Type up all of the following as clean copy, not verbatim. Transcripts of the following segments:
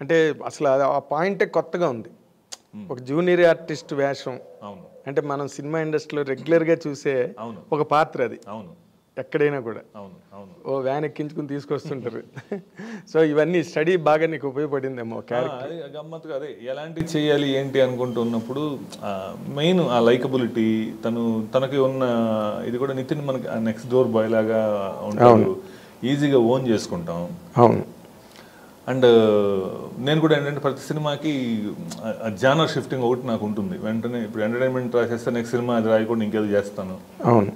అంటే అసలు ఆ పాయింటే కొత్తగా ఉంది. ఒక జూనియర్ ఆర్టిస్ట్ వేషం. అవును. అంటే మనం సినిమా ఇండస్ట్రీలో రెగ్యులర్గా చూసే ఒక పాత్ర అది. అవును. ఎక్కడైనా కూడా అవును. అవును. ఓ వ్యాన్ ఎక్కించుకుని తీసుకొస్తుంటారు. సో ఇవన్నీ స్టడీ బాగా నీకు ఉపయోగపడిందేమో క్యారెక్టర్. అదే గమ్మత్తుగా అదే ఎలాంటి చేయాలి ఏంటి అనుకుంటున్నప్పుడు మెయిన్ ఆ లైకబిలిటీ, తనకి ఉన్న ఇది కూడా నితిన్ మనకి నెక్స్ట్ డోర్ బాయ్ లాగా ఉంటాడు, ఈజీగా ఓన్ చేసుకుంటాం. అవును. అండ్ నేను కూడా ఏంటంటే ప్రతి సినిమాకి జానర్ షిఫ్టింగ్ ఒకటి నాకు ఉంటుంది. వెంటనే ఇప్పుడు ఎంటర్టైన్మెంట్ రాసేస్తే నెక్స్ట్ సినిమా అది రాయకుండా ఇంకేదో చేస్తాను. అవును.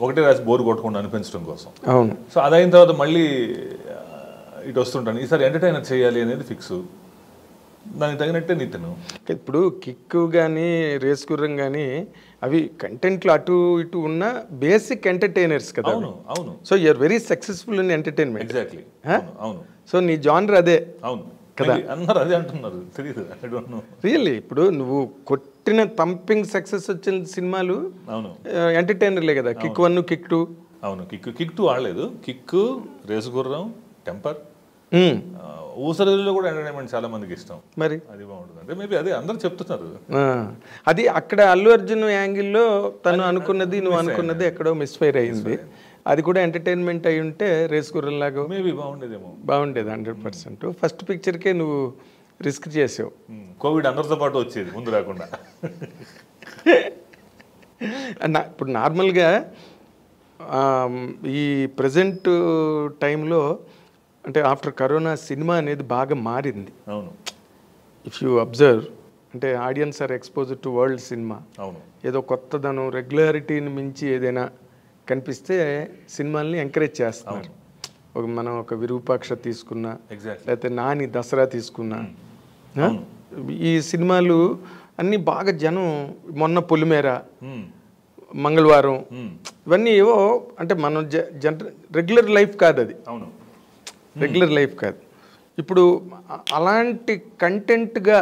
ఒకటే రాసి బోర్ కొట్టకుండా అనిపించడం కోసం. అవును. సో అదైన తర్వాత మళ్ళీ ఇటు వస్తుంటాను. ఈసారి ఎంటర్టైనర్ చేయాలి అనేది ఫిక్స్. దానికి తగినట్టే నితిన్. ఇప్పుడు కిక్ కానీ రేస్ గుర్రం కానీ అవి కంటెంట్లు అటు ఇటు ఉన్న బేసిక్ ఎంటర్టైనర్స్ కదా. అవును. అవును. So you are very successful in entertainment. Exactly. అవును. సో నీ జానర్ అదే. అవును కదా. అందరూ అదే అంటున్నారు, తెలియదు. రియల్లీ ఇప్పుడు నువ్వు కొట్టిన థంపింగ్ సక్సెస్ వచ్చిన సినిమాలు అవును ఎంటర్టైనర్లే కదా. Kick 1, kick 2. అవును. కిక్ 2 ఆడలేదు. కిక్, రేసు గుర్రం, టెంపర్, ఊసరలో కూడా ఎంటర్టైన్మెంట్ చాలా మందికి ఇష్టం. మరి అది బాగుంటుంది. అంటే మేబీ అదే అందరూ చెప్తున్నారు. అది అక్కడ అల్లు అర్జున్ యాంగిల్లో తను అనుకున్నది నువ్వు అనుకున్నది ఎక్కడో మిస్ఫైర్ అయ్యింది. అది కూడా ఎంటర్టైన్మెంట్ అయి ఉంటే రేస్ గుర్రంలాగా మేబీ బాగుండేదేమో. బాగుండేది 100%. ఫస్ట్ పిక్చర్కే నువ్వు రిస్క్ చేసావు. కోవిడ్ అందరితో పాటు వచ్చేది ముందు రాకుండా. ఇప్పుడు నార్మల్గా ఈ ప్రజెంట్ టైంలో అంటే ఆఫ్టర్ కరోనా సినిమా అనేది బాగా మారింది. అవును. ఇఫ్ యూ అబ్జర్వ్ అంటే audience are exposed to world cinema. అవును. ఏదో కొత్తదనం రెగ్యులారిటీని మించి ఏదైనా కనిపిస్తే సినిమాల్ని ఎంకరేజ్ చేస్తున్నారు. మనం ఒక విరూపాక్ష తీసుకున్నా, లేకపోతే నాని దసరా తీసుకున్నా, ఈ సినిమాలు అన్నీ బాగా జనం, మొన్న పొలిమేర, మంగళవారం, ఇవన్నీ ఏవో అంటే మనం రెగ్యులర్ లైఫ్ కాదు అది. అవును. రెగ్యులర్ లైఫ్ కాదు. ఇప్పుడు అలాంటి కంటెంట్గా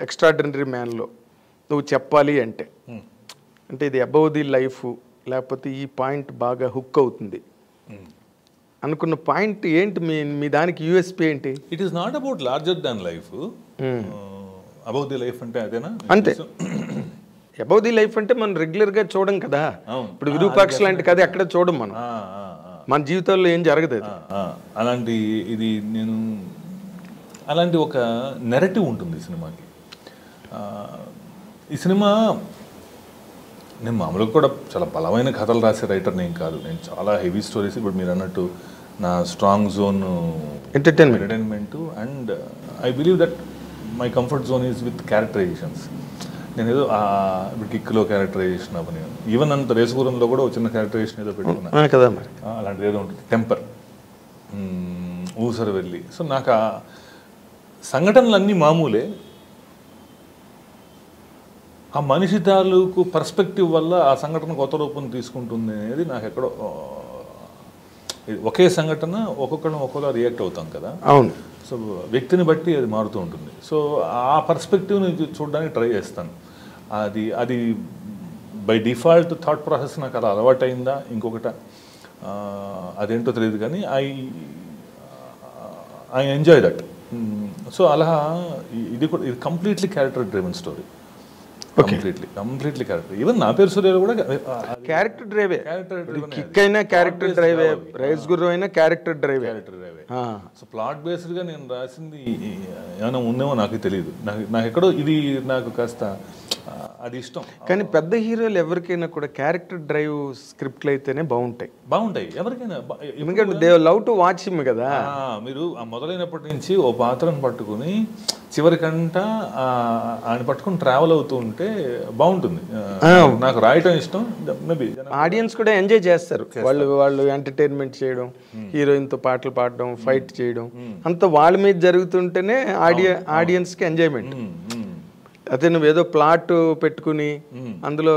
ఎక్స్ట్రాడినరీ మ్యాన్లో నువ్వు చెప్పాలి అంటే ఇది అబౌవ్ ది లైఫ్, లేకపోతే ఈ పాయింట్ బాగా హుక్ అవుతుంది అనుకున్న పాయింట్ ఏంటి? మీ దానికి యూఎస్పీ ఏంటి? It is not about larger than life. Above the life అంటే అదేనా? అంతే. అబౌవ్ ది లైఫ్ అంటే మనం రెగ్యులర్గా చూడం కదా. ఇప్పుడు విరూపాక్ష లాంటి కథ ఎక్కడ చూడం మనం. మన జీవితాల్లో ఏం జరగదు అది. అలాంటి ఇది నేను అలాంటి ఒక నెరేటివ్ ఉంటుంది ఈ సినిమాకి. ఈ సినిమా నేను మామూలుగా కూడా చాలా బలమైన కథలు రాసే రైటర్ని ఏం కాదు. నేను చాలా హెవీ స్టోరీస్, ఇప్పుడు మీరు అన్నట్టు నా strong zone entertainment, and I believe that my comfort zone is with characterisations. నేను ఏదో ఇప్పుడు కిక్లో క్యారెక్టరైజేషన్ అవని, ఈవెన్ అంత రేసుగురంలో కూడా ఒక చిన్న క్యారెక్టరైజేషన్ ఏదో పెట్టుకున్నా కదా, మరి అలాంటిది ఏదో ఉంటుంది. టెంపర్, ఊసర వెళ్ళి. సో నాకు ఆ సంఘటనలన్నీ మామూలే, ఆ మనిషి తాలూకు పర్స్పెక్టివ్ వల్ల ఆ సంఘటన కొత్త రూపం తీసుకుంటుంది అనేది నాకు ఎక్కడో. ఒకే సంఘటన ఒక్కొక్కళ్ళం ఒక్కొక్కలా రియాక్ట్ అవుతాం కదా. అవును. సో వ్యక్తిని బట్టి అది మారుతూ ఉంటుంది. సో ఆ పర్స్పెక్టివ్ని చూడడానికి ట్రై చేస్తాను. అది బై డిఫాల్ట్ థాట్ ప్రాసెస్ నాకు అలా అలవాటైందా ఇంకొకట అదేంటో తెలియదు, కానీ ఐ ఎంజాయ్ దట్. సో అలా ఇది completely character driven story. Completely character. Even నా పేరు సూర్యాలు కూడా క్యారెక్టర్ డ్రైవే. కిక్ అయినా క్యారెక్టర్ డ్రైవే, రైస్ గుర్రం అయినా క్యారెక్టర్ డ్రైవే. సో ప్లాట్ బేస్డ్గా నేను రాసింది ఏమైనా ఉందేమో నాకు తెలియదు. నాకు ఎక్కడో ఇది నాకు కాస్త అది ఇష్టం. కానీ పెద్ద హీరోలు ఎవరికైనా కూడా క్యారెక్టర్ డ్రైవ్ స్క్రిప్ట్లు అయితేనే బాగుంటాయి ఎవరికైనా. ఎందుకంటే they love to watch him కదా. మీరు మొదలైనప్పటి నుంచి ఓ పాత్రను పట్టుకుని చివరికంట ఆయన పట్టుకుని ట్రావెల్ అవుతూ ఉంటే బాగుంటుంది. నాకు రాయటం ఇష్టం. మేబీ ఆడియన్స్ కూడా ఎంజాయ్ చేస్తారు. వాళ్ళు ఎంటర్టైన్మెంట్ చేయడం, హీరోయిన్తో పాటలు పాడడం, ఫైట్ చేయడం, అంత వాళ్ళ మీద జరుగుతుంటేనే ఆడియన్స్కి ఎంజాయ్మెంట్. అదే నువ్వు ఏదో ప్లాట్ పెట్టుకుని అందులో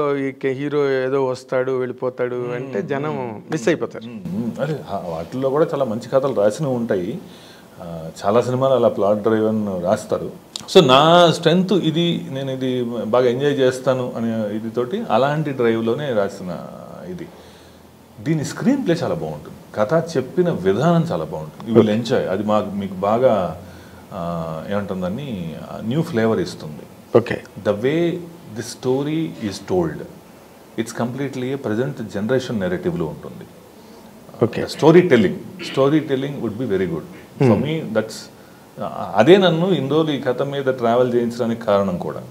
హీరో ఏదో వస్తాడు వెళ్ళిపోతాడు అంటే జనం మిస్ అయిపోతారు. అదే వాటిల్లో కూడా చాలా మంచి కథలు రాసినవి ఉంటాయి. చాలా సినిమాలు అలా ప్లాట్ డ్రైవన్ రాస్తారు. సో నా స్ట్రెంగ్త్ ఇది, నేను ఇది బాగా ఎంజాయ్ చేస్తాను అనే ఇది తోటి అలాంటి డ్రైవ్లోనే రాసిన ఇది. దీని స్క్రీన్ ప్లే చాలా బాగుంటుంది. కథ చెప్పిన విధానం చాలా బాగుంటుంది. You will enjoy. అది మీకు బాగా ఏమంటుందని న్యూ ఫ్లేవర్ ఇస్తుంది. Okay. The way the story is told, it's completely present generation నెరేటివ్లో ఉంటుంది. Okay. Story telling would be very good for me. That's అదే నన్ను ఇన్ని రోజులు ఈ కథ మీద ట్రావెల్ చేయించడానికి కారణం కూడా.